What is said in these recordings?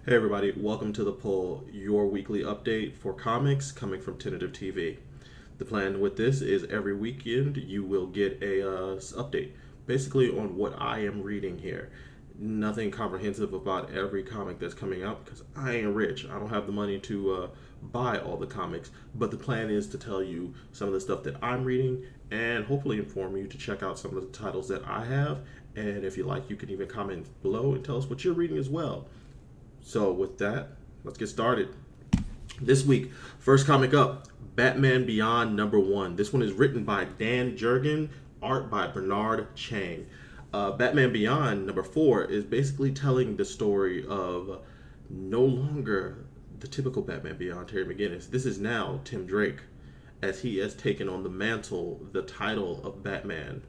Hey everybody, welcome to The Pull, your weekly update for comics coming from Tentative TV. The plan with this is every weekend you will get a update, basically on what I am reading here. Nothing comprehensive about every comic that's coming out because I ain't rich. I don't have the money to buy all the comics, but the plan is to tell you some of the stuff that I'm reading and hopefully inform you to check out some of the titles that I have. And if you like, you can even comment below and tell us what you're reading as well. So, with that, let's get started. This week, first comic up, Batman Beyond #1. This one is written by Dan Jurgen, art by Bernard Chang. Batman Beyond #4 is basically telling the story of no longer the typical Batman Beyond Terry McGinnis. This is now Tim Drake, as he has taken on the mantle, the title of Batman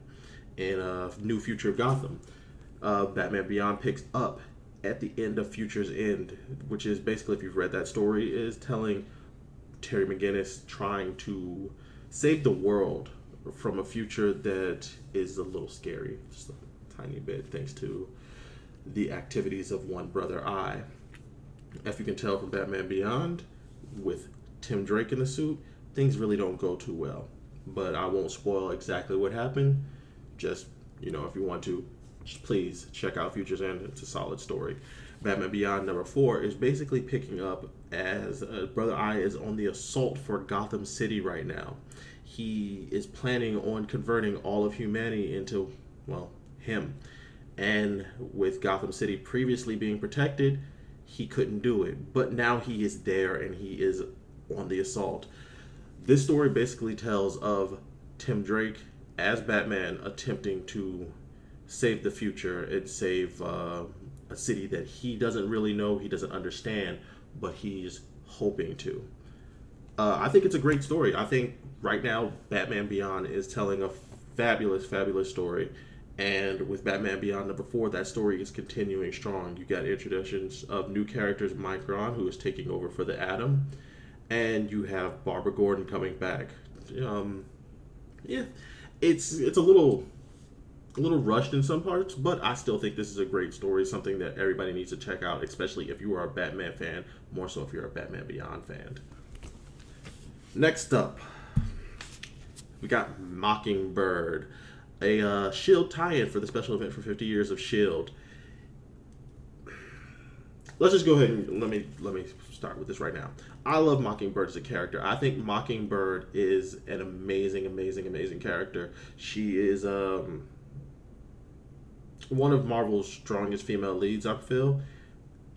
in a new future of Gotham. Batman Beyond picks up at the end of Future's End, which is basically, if you've read that story, is telling Terry McGinnis trying to save the world from a future that is a little scary, just a tiny bit, thanks to the activities of one brother I. If you can tell from Batman Beyond, with Tim Drake in the suit, things really don't go too well. But I won't spoil exactly what happened. Just, if you want to, please check out Future's End. It's a solid story. Batman Beyond #4 is basically picking up as Brother Eye is on the assault for Gotham City right now. He is planning on converting all of humanity into, well, him. And with Gotham City previously being protected, he couldn't do it. But now he is there and he is on the assault. This story basically tells of Tim Drake as Batman attempting to save the future and save a city that he doesn't really know, he doesn't understand, but he's hoping to. I think it's a great story. I think right now Batman Beyond is telling a fabulous, fabulous story. And with Batman Beyond #4, that story is continuing strong. You got introductions of new characters, Mike Ron, who is taking over for the Atom, and you have Barbara Gordon coming back. Yeah, it's a little rushed in some parts, but I still think this is a great story, something that everybody needs to check out, especially if you are a Batman fan, more so if you're a Batman Beyond fan. Next up, we got Mockingbird, a Shield tie-in for the special event for 50 years of Shield. Let's just go ahead and let me start with this right now. I love Mockingbird as a character. I think Mockingbird is an amazing, amazing, amazing character. She is one of Marvel's strongest female leads, I feel,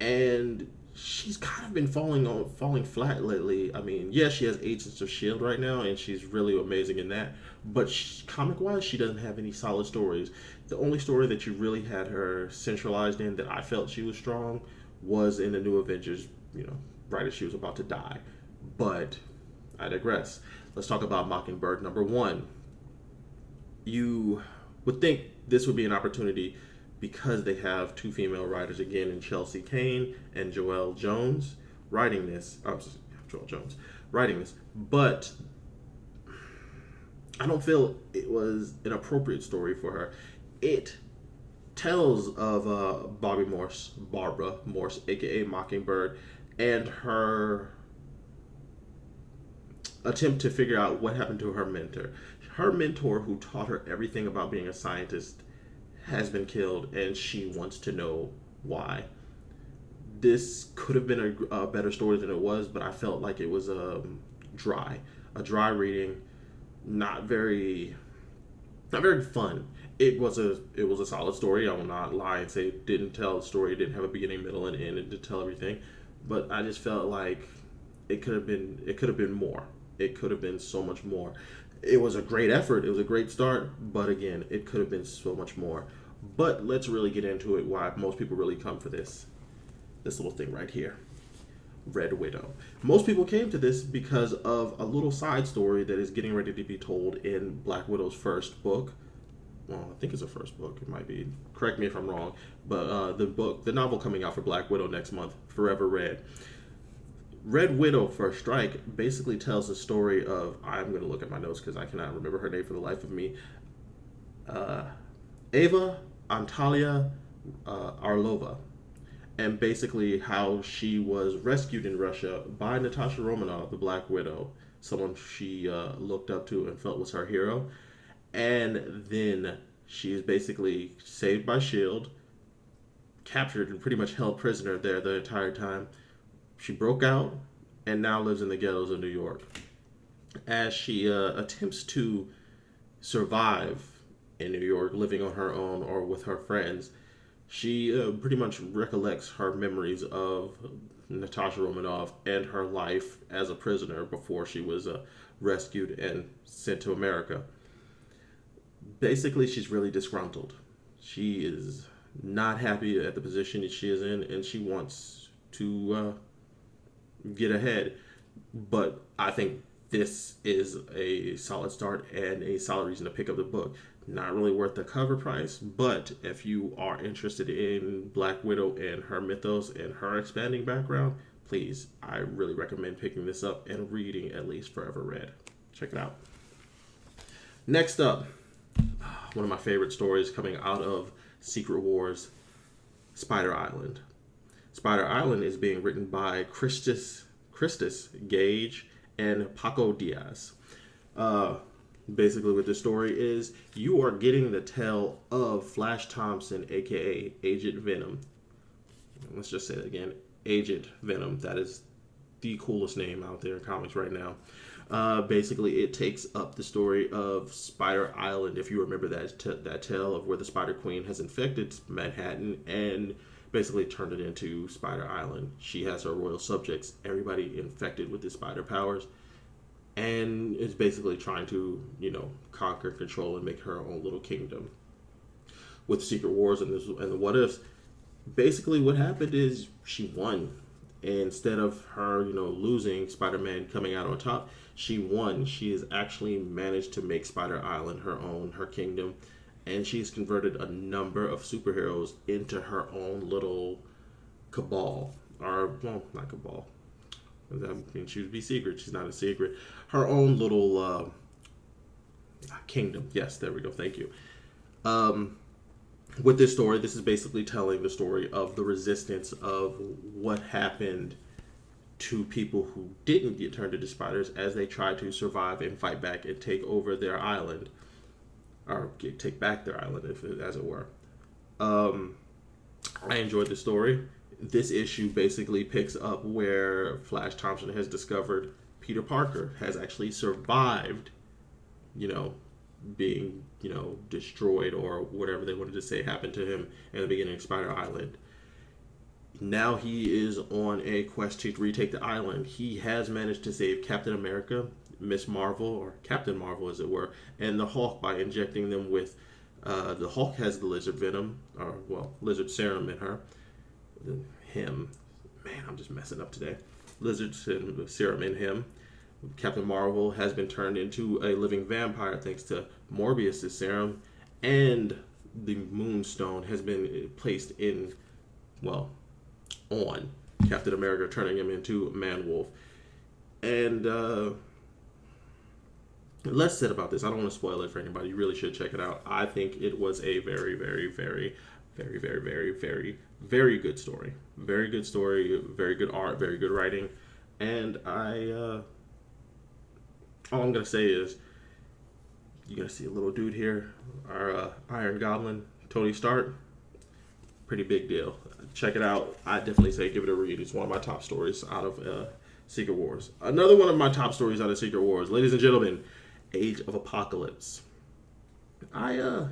and she's kind of been falling flat lately. I mean, yeah, she has Agents of Shield right now, and she's really amazing in that. But comic wise, she doesn't have any solid stories. The only story that you really had her centralized in that I felt she was strong was in the New Avengers. Right as she was about to die. But I digress. Let's talk about Mockingbird #1. You would think this would be an opportunity because they have two female writers again in Chelsea Kane and Joelle Jones writing this. Joelle Jones writing this, but I don't feel it was an appropriate story for her. It tells of Barbara Morse, aka Mockingbird, and her attempt to figure out what happened to her mentor. Her mentor, who taught her everything about being a scientist, has been killed, and she wants to know why. This could have been a better story than it was, but I felt like it was a dry reading, not very fun. It was a solid story. I will not lie and say it didn't tell the story. It didn't have a beginning, middle, and end. It didn't tell everything, but I just felt like it could have been more. It could have been so much more. It was a great effort. It was a great start, but again, it could have been so much more. But let's really get into it. Why most people really come for this little thing right here. Red Widow. Most people came to this because of a little side story that is getting ready to be told in Black Widow's first book. Well, I think it's her first book. It might be. Correct me if I'm wrong. But the novel coming out for Black Widow next month, Forever Red. Red Widow First Strike basically tells the story of, I'm going to look at my notes because I cannot remember her name for the life of me. Ava Antalya Arlova. and basically how she was rescued in Russia by Natasha Romanoff, the Black Widow, someone she looked up to and felt was her hero. And then she is basically saved by Shield, captured and pretty much held prisoner there the entire time. She broke out and now lives in the ghettos of New York. As she attempts to survive in New York, living on her own or with her friends, she pretty much recollects her memories of Natasha Romanoff and her life as a prisoner before she was rescued and sent to America. Basically, she's really disgruntled. She is not happy at the position she is in, and she wants to get ahead. But I think this is a solid start and a solid reason to pick up the book. Not really worth the cover price, but if you are interested in Black Widow and her mythos and her expanding background, please, I really recommend picking this up and reading at least Forever Red. Check it out. Next up, one of my favorite stories coming out of Secret Wars, Spider Island. Spider Island is being written by Christus Gage and Paco Diaz. Basically, what the story is, you are getting the tale of Flash Thompson, aka Agent Venom. Let's just say that again, Agent Venom. That is the coolest name out there in comics right now. Basically, it takes up the story of Spider Island. If you remember that tale of where the Spider Queen has infected Manhattan and basically turned it into Spider Island. She has her royal subjects, everybody infected with the spider powers, and is basically trying to, conquer, control, and make her own little kingdom. With Secret Wars and the What Ifs, basically what happened is she won. Instead of her, losing, Spider-Man coming out on top, she won. She has actually managed to make Spider Island her own, her kingdom, and she's converted a number of superheroes into her own little cabal. Or, well, not cabal. I mean, she would be secret. She's not a secret. Her own little kingdom. Yes, there we go. Thank you. With this story, this is basically telling the story of the resistance of what happened to people who didn't get turned into spiders as they tried to survive and fight back and take over their island. Or take back their island, as it were. I enjoyed the story. This issue basically picks up where Flash Thompson has discovered Peter Parker has actually survived, being, destroyed or whatever they wanted to say happened to him at the beginning of Spider Island. Now he is on a quest to retake the island. He has managed to save Captain America, Miss Marvel, or Captain Marvel as it were, and the Hulk by injecting them with, the Hulk has the lizard venom, or, lizard serum in her. Him. Man, I'm just messing up today. Lizard serum in him. Captain Marvel has been turned into a living vampire thanks to Morbius' serum, and the Moonstone has been placed on Captain America, turning him into Man-Wolf. And less said about this. I don't want to spoil it for anybody. You really should check it out. I think it was a very, very, very, very, very, very, very, very good story. Very good story. Very good art. Very good writing. And all I'm gonna say is, you're gonna see a little dude here, our Iron Goblin, Tony Stark. Pretty big deal. Check it out. I definitely say give it a read. It's one of my top stories out of Secret Wars. Another one of my top stories out of Secret Wars, ladies and gentlemen, Age of Apocalypse. I'm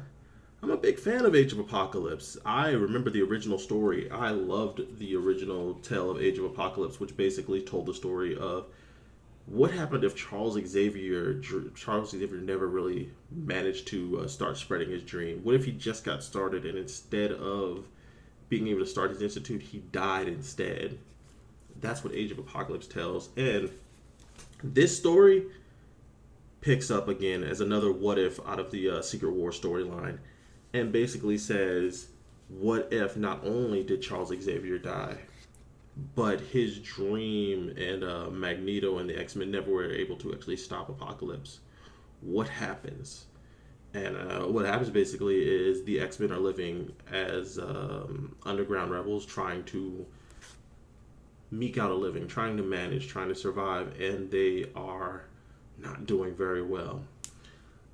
a big fan of Age of Apocalypse. I remember the original story. I loved the original tale of Age of Apocalypse, which basically told the story of what happened if Charles Xavier never really managed to start spreading his dream. What if he just got started and instead of being able to start his institute, he died instead? That's what Age of Apocalypse tells. And this story picks up again as another what if out of the Secret War storyline, and basically says, what if not only did Charles Xavier die, but his dream and Magneto and the X-Men never were able to actually stop Apocalypse? What happens? And what happens basically is the X-Men are living as underground rebels, trying to meek out a living, trying to manage, trying to survive, and they are not doing very well.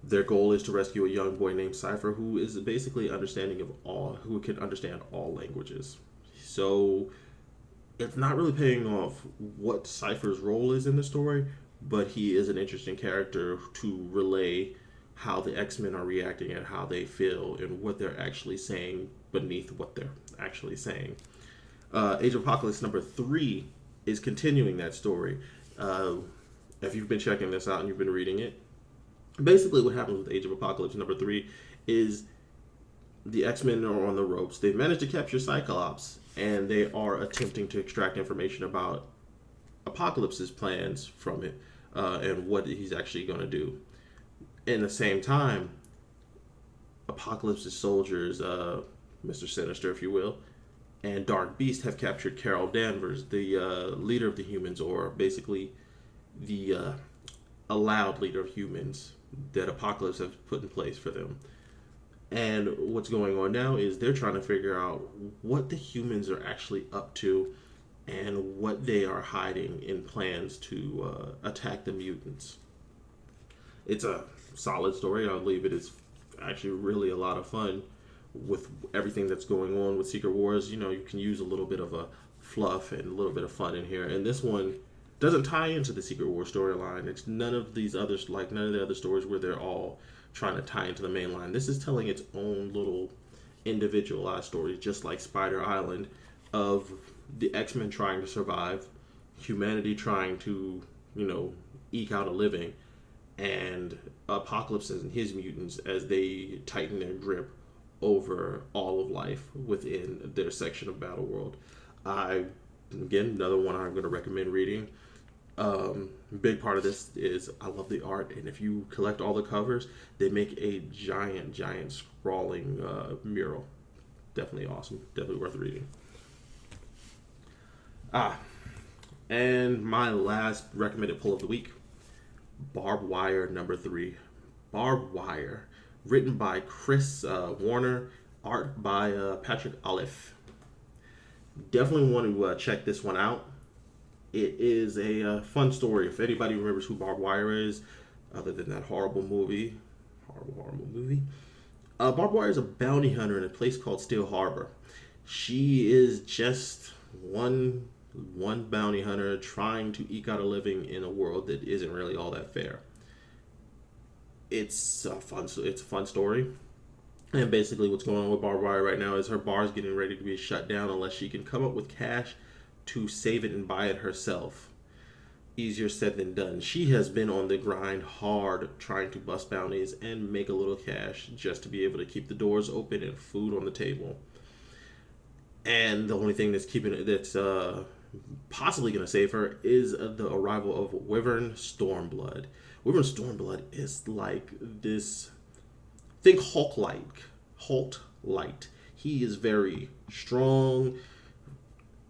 Their goal is to rescue a young boy named Cypher, who is basically who can understand all languages. So it's not really paying off what Cypher's role is in the story, but he is an interesting character to relay how the X-Men are reacting and how they feel and what they're actually saying beneath what they're actually saying. Age of Apocalypse number 3 is continuing that story. If you've been checking this out and you've been reading it, basically what happens with Age of Apocalypse number 3 is the X-Men are on the ropes. They've managed to capture Cyclops, and they are attempting to extract information about Apocalypse's plans from it, and what he's actually going to do. In the same time, Apocalypse's soldiers, Mr. Sinister, if you will, and Dark Beast have captured Carol Danvers, the leader of the humans, or basically the allowed leader of humans that Apocalypse have put in place for them. And what's going on now is they're trying to figure out what the humans are actually up to and what they are hiding in plans to attack the mutants. It's a solid story. I believe it is actually really a lot of fun with everything that's going on with Secret Wars. You know, you can use a little bit of a fluff and a little bit of fun in here. And this one doesn't tie into the Secret War storyline. It's none of these others, like none of the other stories where they're all trying to tie into the main line. This is telling its own little individualized story, just like Spider Island, of the X-Men trying to survive, humanity trying to, eke out a living, and Apocalypse and his mutants as they tighten their grip over all of life within their section of Battleworld. Again, another one I'm going to recommend reading. Big part of this is I love the art, and if you collect all the covers, they make a giant sprawling mural. Definitely awesome. Definitely worth reading. And my last recommended pull of the week, Barbed Wire number 3. Barbed Wire, written by Chris Warner, art by Patrick Olive. Definitely want to check this one out. It is a fun story. If anybody remembers who Barbed Wire is, other than that horrible movie, Barbed Wire is a bounty hunter in a place called Steel Harbor. She is just one bounty hunter trying to eke out a living in a world that isn't really all that fair. It's a fun story. And basically what's going on with Barbed Wire right now is her bar is getting ready to be shut down unless she can come up with cash to save it and buy it herself. Easier said than done. She has been on the grind hard trying to bust bounties and make a little cash just to be able to keep the doors open and food on the table. And the only thing that's possibly going to save her is the arrival of Wyvern Stormblood. Wyvern Stormblood is like this. Think Hulk light. He is very strong,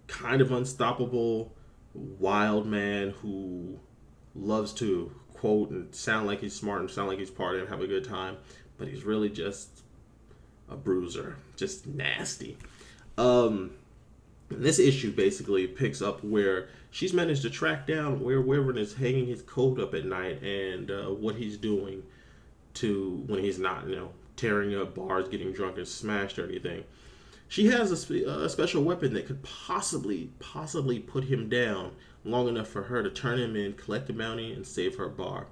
kind of unstoppable, wild man who loves to quote and sound like he's smart and sound like he's partying and have a good time, but he's really just a bruiser, just nasty. This issue basically picks up where she's managed to track down where Wyvern is hanging his coat up at night and what he's doing to when he's not, tearing up bars, getting drunk and smashed or anything. She has a special weapon that could possibly put him down long enough for her to turn him in, collect the bounty, and save her bar.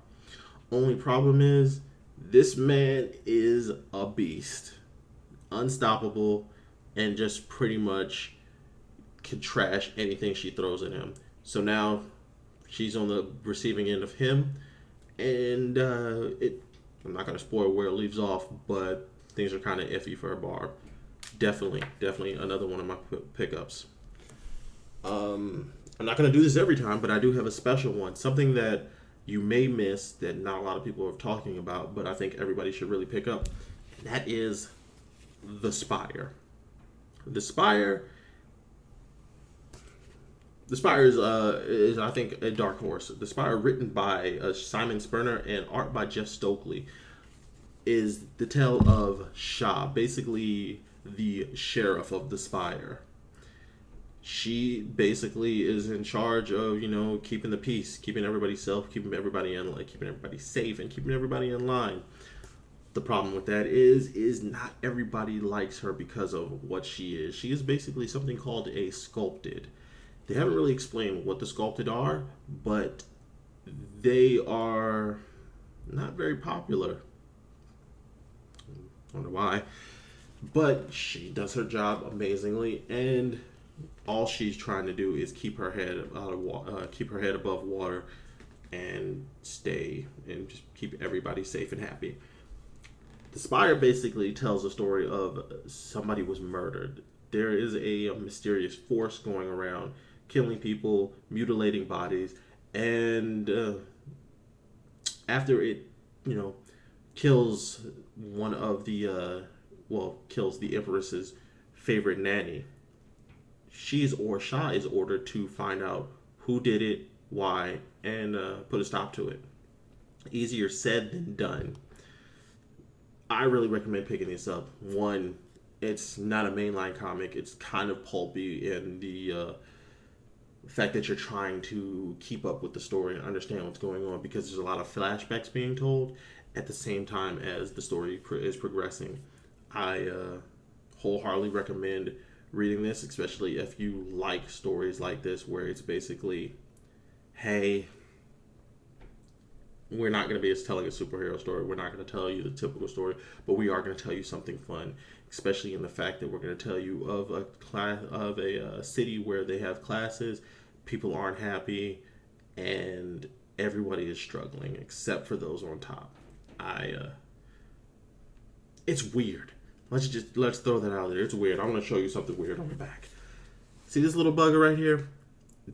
Only problem is, this man is a beast. Unstoppable, and just pretty much can trash anything she throws at him. So now she's on the receiving end of him, and I'm not going to spoil where it leaves off, but things are kind of iffy for her bar. Definitely another one of my pickups. I'm not going to do this every time, but I do have a special one. Something that you may miss that not a lot of people are talking about, but I think everybody should really pick up. And that is The Spire. The Spire is I think a dark horse. The Spire, written by Simon Spurner and art by Jeff Stokely. is the tale of Shah, basically the sheriff of the Spire. She basically is in charge of, keeping the peace, keeping everybody safe, keeping everybody safe, and keeping everybody in line. The problem with that is not everybody likes her because of what she is. She is basically something called a sculpted. They haven't really explained what the sculpted are, but they are not very popular. I wonder why. But she does her job amazingly, and all she's trying to do is keep her head keep her head above water, and just keep everybody safe and happy. The Spire basically tells a story of somebody was murdered. There is a mysterious force going around, killing people, mutilating bodies, and after it, kills one of the kills the Empress's favorite nanny. Shah is ordered to find out who did it, why, and put a stop to it. Easier said than done. I really recommend picking this up. One, it's not a mainline comic. It's kind of pulpy in the fact that you're trying to keep up with the story and understand what's going on, because there's a lot of flashbacks being told at the same time as the story is progressing. I wholeheartedly recommend reading this, especially if you like stories like this where it's basically, hey, we're not going to be telling a superhero story. We're not going to tell you the typical story, but we are going to tell you something fun, especially in the fact that we're going to tell you of a city where they have classes, people aren't happy, and everybody is struggling except for those on top. It's weird. Let's throw that out there. It's weird. I want to show you something weird on the back. See this little bugger right here?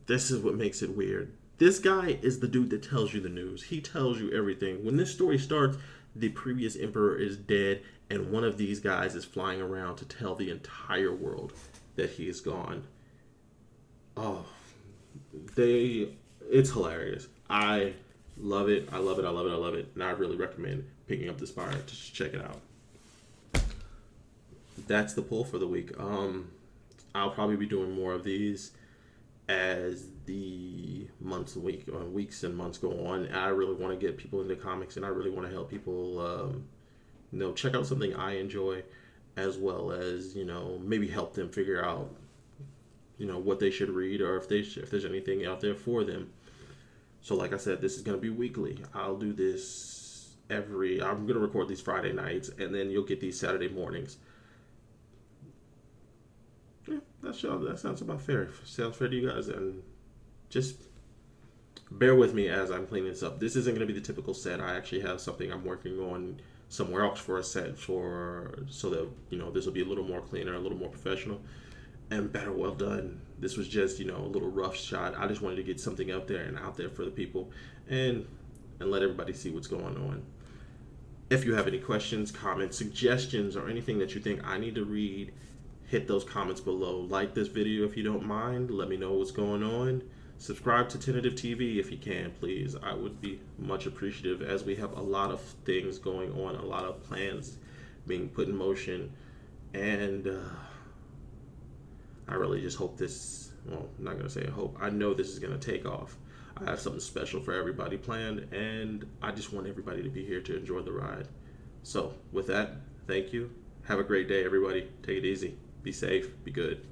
This is what makes it weird. This guy is the dude that tells you the news. He tells you everything. When this story starts, the previous emperor is dead, and one of these guys is flying around to tell the entire world that he is gone. Oh, it's hilarious. I love it. I love it. I love it. I love it. And I really recommend picking up the Spire to just check it out. That's the pull for the week. I'll probably be doing more of these as the weeks and months go on. I really want to get people into comics, and I really want to help people check out something I enjoy, as well as maybe help them figure out what they should read, or if there's anything out there for them. So like I said, this is going to be weekly. I'll do this I'm going to record these Friday nights, and then you'll get these Saturday mornings. Yeah, that sounds about fair. Sounds fair to you guys, and just bear with me as I'm cleaning this up. This isn't going to be the typical set. I actually have something I'm working on somewhere else for a set so that this will be a little more cleaner, a little more professional, and better. Well done. This was just a little rough shot. I just wanted to get something out there for the people, and let everybody see what's going on. If you have any questions, comments, suggestions, or anything that you think I need to read, hit those comments below. Like this video if you don't mind. Let me know what's going on. Subscribe to Tentative TV if you can, please. I would be much appreciative, as we have a lot of things going on, a lot of plans being put in motion, and I really just hope this, I'm not going to say I hope, I know this is going to take off. I have something special for everybody planned, and I just want everybody to be here to enjoy the ride. So with that, thank you. Have a great day, everybody. Take it easy. Be safe. Be good.